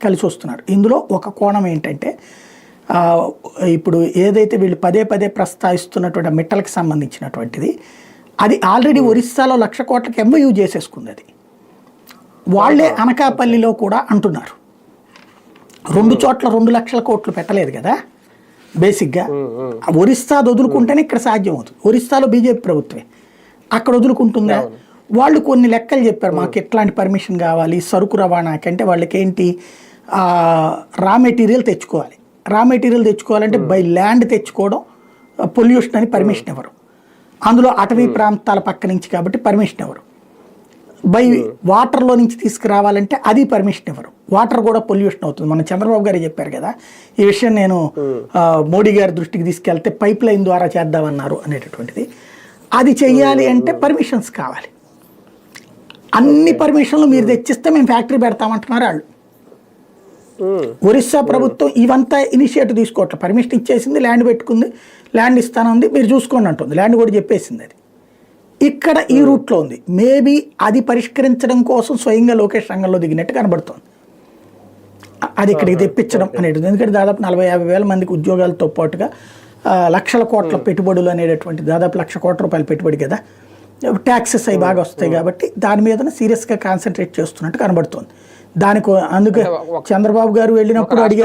కలిసి వస్తున్నారు. ఇందులో ఒక కోణం ఏంటంటే ఇప్పుడు ఏదైతే వీళ్ళు పదే పదే ప్రస్తావిస్తున్నటువంటి మిట్టలకు సంబంధించినటువంటిది, అది ఆల్రెడీ ఒరిస్సాలో 1,00,000 కోట్లకి ఎంఓయూ చేసేసుకుంది. అది వాళ్లే అనకాపల్లిలో కూడా అంటున్నారు. 2 చోట్ల 2,00,000 కోట్లు పెట్టలేదు కదా బేసిక్గా. ఒరిస్సా వదులుకుంటేనే ఇక్కడ సాధ్యం అవుతుంది. ఒరిస్సాలో బీజేపీ ప్రభుత్వమే, అక్కడ వదులుకుంటుందా? వాళ్ళు కొన్ని లెక్కలు చెప్పారు, మాకు ఎట్లాంటి పర్మిషన్ కావాలి సరుకు రవాణాకి అంటే. వాళ్ళకి ఏంటి, రా మెటీరియల్ తెచ్చుకోవాలి. రా మెటీరియల్ తెచ్చుకోవాలంటే బై ల్యాండ్ తెచ్చుకోవడం పొల్యూషన్ అని పర్మిషన్ ఇవ్వరు. అందులో అటవీ ప్రాంతాల పక్క నుంచి కాబట్టి పర్మిషన్ ఇవ్వరు. బై వాటర్లో నుంచి తీసుకురావాలంటే అది పర్మిషన్ ఇవ్వరు. వాటర్ కూడా పొల్యూషన్ అవుతుంది. మన చంద్రబాబు గారే చెప్పారు కదా ఈ విషయం, నేను మోడీ గారి దృష్టికి తీసుకెళ్తే పైప్ లైన్ ద్వారా చేద్దామన్నారు అనేటటువంటిది. అది చెయ్యాలి అంటే పర్మిషన్స్ కావాలి. అన్ని పర్మిషన్లు మీరు తెచ్చిస్తే మేము ఫ్యాక్టరీ పెడతామంటున్నారు వాళ్ళు. ఒరిస్సా ప్రభుత్వం ఇవంతా ఇనిషియేటివ్ తీసుకోవట్లేదు. పర్మిషన్ ఇచ్చేసింది, ల్యాండ్ పెట్టుకుంది, ల్యాండ్ ఇస్తానుంది, మీరు చూసుకోండి అంటుంది. ల్యాండ్ కూడా చెప్పేసింది. అది ఇక్కడ ఈ రూట్లో ఉంది. మేబీ అది పరిష్కరించడం కోసం స్వయంగా లోకేష్ రంగంలో దిగినట్టు కనబడుతుంది. అది ఇక్కడికి తెప్పించడం అనేది. ఎందుకంటే దాదాపు 40-50 వేల మందికి ఉద్యోగాలతో పాటుగా 1,00,000 కోట్ల పెట్టుబడులు అనేటటువంటి, దాదాపు 1,00,000 కోట్ల రూపాయల పెట్టుబడి కదా, ట్యాక్సెస్ అవి బాగా వస్తాయి కాబట్టి దాని మీద సీరియస్గా కాన్సన్ట్రేట్ చేస్తున్నట్టు కనబడుతుంది. అందుకే చంద్రబాబు గారు వెళ్ళినప్పుడు అడిగారు.